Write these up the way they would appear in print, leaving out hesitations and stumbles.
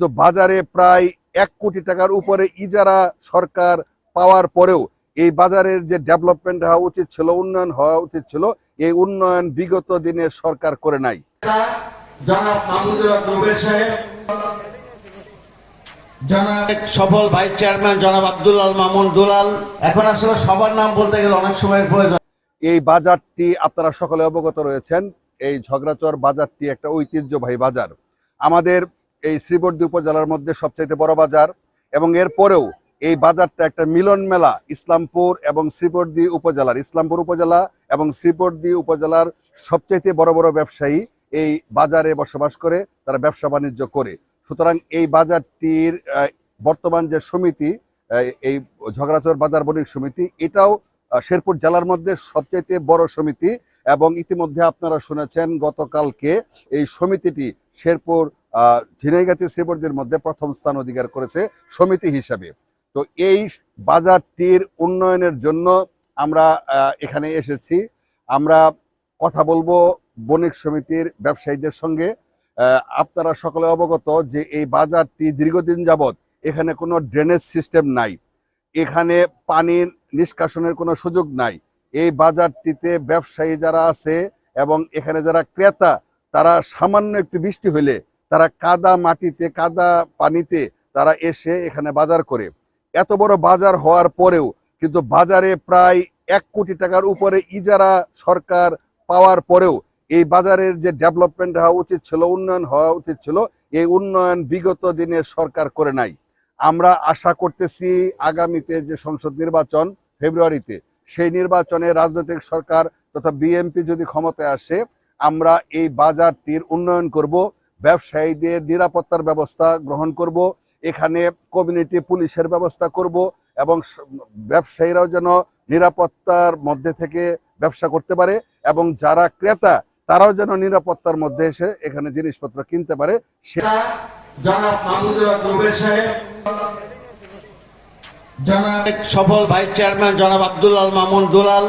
কিন্তু বাজারে প্রায় 1 কোটি টাকার উপরে ইজারা সরকার পাওয়ার পরেও এই বাজারের যে ডেভেলপমেন্ট হওয়া উচিত ছিল, উন্নয়ন হওয়া উচিত ছিল, এই উন্নয়ন বিগত দিনে সরকার করে নাই। জনাব মাহমুদুর রুবেল সাহেব, জনাব সফল ভাইস চেয়ারম্যান জনাব আব্দুল আল মামুন দুলাল। এখন আসলে সবার নাম বলতে গেলে অনেক সময় প্রয়োজন। এই বাজারটি আপনারা সকলে অবগত রয়েছেন, এই ঝগড়াচর বাজারটি একটা ঐতিহ্যবাহী বাজার। আমাদের এই শ্রীবর্দী উপজেলার মধ্যে সবচাইতে বড় বাজার, এবং এরপরেও এই বাজারটা একটা মিলন মেলা। ইসলামপুর এবং শ্রীবর্দী উপজেলার, ইসলামপুর উপজেলা এবং শ্রীবর্দী উপজেলার সবচাইতে বড় বড় ব্যবসায়ী এই বাজারে বসবাস করে, তারা ব্যবসা বাণিজ্য করে। সুতরাং এই বাজারটির বর্তমান যে সমিতি, এই ঝগড়াচর বাজার বণিক সমিতি, এটাও শেরপুর জেলার মধ্যে সবচাইতে বড় সমিতি। এবং ইতিমধ্যে আপনারা শুনেছেন গতকালকে এই সমিতিটি শেরপুর ঝিনাইগাতি শ্রীবর্দীর মধ্যে প্রথম স্থান অধিকার করেছে সমিতি হিসাবে। তো এই বাজারটির উন্নয়নের জন্য আমরা এখানে এসেছি। আমরা কথা বলবো বণিক সমিতির ব্যবসায়ীদের সঙ্গে। আপনারা সকলে অবগত যে এই বাজারটি দীর্ঘদিন যাবৎ এখানে কোনো ড্রেনেজ সিস্টেম নাই, এখানে পানির নিষ্কাশনের কোনো সুযোগ নাই। এই বাজারটিতে ব্যবসায়ী যারা আছে এবং এখানে যারা ক্রেতা, তারা সামান্য একটু বৃষ্টি হলে তারা কাদা মাটিতে, কাদা পানিতে তারা এসে এখানে বাজার করে। এত বড় বাজার হওয়ার পরেও কিন্তু বাজারে প্রায় 1 কোটি টাকার উপরে ইজারা সরকার পাওয়ার পরেও এই বাজারের যে ডেভেলপমেন্ট হওয়া উচিত ছিল, উন্নয়ন হওয়া উচিত ছিল, এই উন্নয়ন বিগত দিনে সরকার করে নাই। আমরা আশা করতেছি আগামীতে যে সংসদ নির্বাচন ফেব্রুয়ারিতে, সেই নির্বাচনে রাজনৈতিক সরকার তথা বিএনপি যদি ক্ষমতায় আসে, আমরা এই বাজারটির উন্নয়ন করব, ব্যবসায়ীদের নিরাপত্তার ব্যবস্থা গ্রহণ করব, এখানে কমিউনিটি পুলিশের ব্যবস্থা করব, এবং ব্যবসায়ীরাও যেন নিরাপত্তার মধ্যে থেকে ব্যবসা করতে পারে, এবং যারা ক্রেতা তারাও যেন নিরাপত্তার মধ্যে এসে এখানে জিনিসপত্র কিনতে পারে। জনাব মাহমুদুর রুবেল সাহেব, জনাব সফল ভাইস চেয়ারম্যান জনাব আব্দুল আল মামুন দুলাল।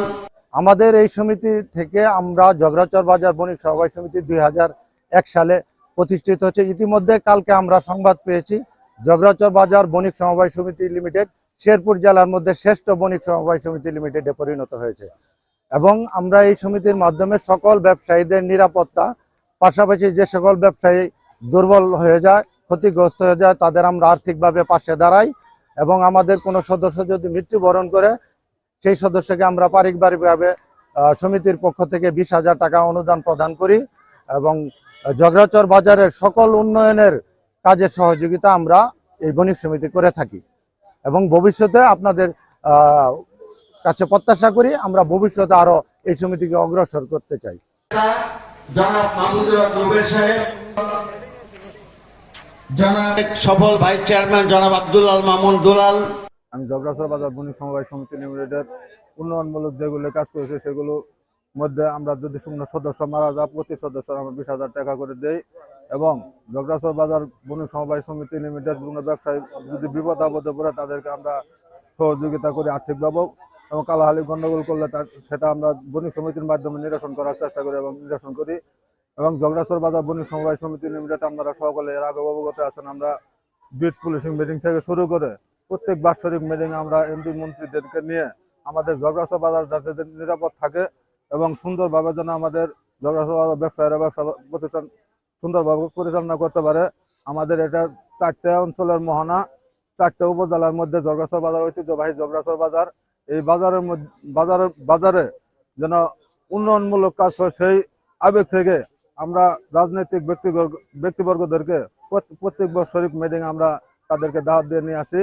আমাদের এই সমিতি থেকে আমরা ঝগড়াচর বাজার বণিক সমবায় সমিতি 2001 সালে প্রতিষ্ঠিত হচ্ছে। ইতিমধ্যে কালকে আমরা সংবাদ পেয়েছি ঝগড়াচর বাজার বণিক সমবায় সমিতি লিমিটেড শেরপুর জেলার মধ্যে শ্রেষ্ঠ বণিক সমবায় সমিতি লিমিটেডে পরিণত হয়েছে। এবং আমরা এই সমিতির মাধ্যমে সকল ব্যবসায়ীদের নিরাপত্তা, পাশাপাশি যে সকল ব্যবসায়ী দুর্বল হয়ে যায়, ক্ষতিগ্রস্ত হয়ে যায়, তাদের আমরা আর্থিকভাবে পাশে দাঁড়াই। এবং আমাদের কোনো সদস্য যদি মৃত্যুবরণ করে, সেই সদস্যকে আমরা পারিবারিকভাবে সমিতির পক্ষ থেকে 20,000 টাকা অনুদান প্রদান করি। এবং ঝগড়াচর বাজারের সকল উন্নয়নের কাজের সহযোগিতা আমরা এই বণিক সমিতি করে থাকি। এবং ভবিষ্যতে আপনাদের কাছে প্রত্যাশা করি আমরা ভবিষ্যতে আরো এই সমিতিকে অগ্রসর করতে চাই। জনাব মাহমুদুর রুবেল সাহেব, জনাব সফল ভাইস চেয়ারম্যান জনাব আব্দুল আল মামুন দুলাল। আমি ঝগড়াচর বাজার বণিক সমবায় সমিতি লিমিটেডের উন্নয়নমূলক যেগুলো কাজ করেছে সেগুলোর মধ্যে আমরা যদি শূন্য সদস্য মারা যায়, প্রতি সদস্য আমরা 20,000 টাকা করে দেই। এবং ঝগড়াচর বাজার বণিক সমবায় সমিতি লিমিটেড কোনো ব্যবসায়ী যদি বিপদ আপদে পড়ে তাদেরকে আমরা সহযোগিতা করি আর্থিকভাবে, এবং কালাহালি গন্ডগোল করলে সেটা আমরা বণিক সমিতির মাধ্যমে নিরসন করার চেষ্টা করি এবং নিরসন করি। এবং ঝগড়াচর বাজার বণিক সমবায় সমিতি লিমিটেড আপনারা সকলে এর আগে অবগত আছেন, আমরা বিট পুলিশিং মিটিং থেকে শুরু করে প্রত্যেক বাৎসরিক মিটিং আমরা এমপি মন্ত্রীদেরকে নিয়ে আমাদের ঝগড়াচর বাজার যাতে নিরাপদ থাকে এবং সুন্দরভাবে যেন আমাদের ঝগড়াচর বাজার ব্যবসায়ীরা ব্যবসা প্রতিষ্ঠান সুন্দরভাবে পরিচালনা করতে পারে। আমাদের এটা 4টে অঞ্চলের মোহনা, 4টে উপজেলার মধ্যে ঝগড়াচর বাজার ঐতিহ্যবাহী ঝগড়াচর বাজার। এই বাজারের মধ্যে বাজারে যেন উন্নয়নমূলক কাজ হয়, সেই আবেগ থেকে আমরা রাজনৈতিক ব্যক্তিবর্গদেরকে প্রত্যেক বাৎসরিক মিটিং আমরা তাদেরকে দাওয়াত দিয়ে নিয়ে আসি।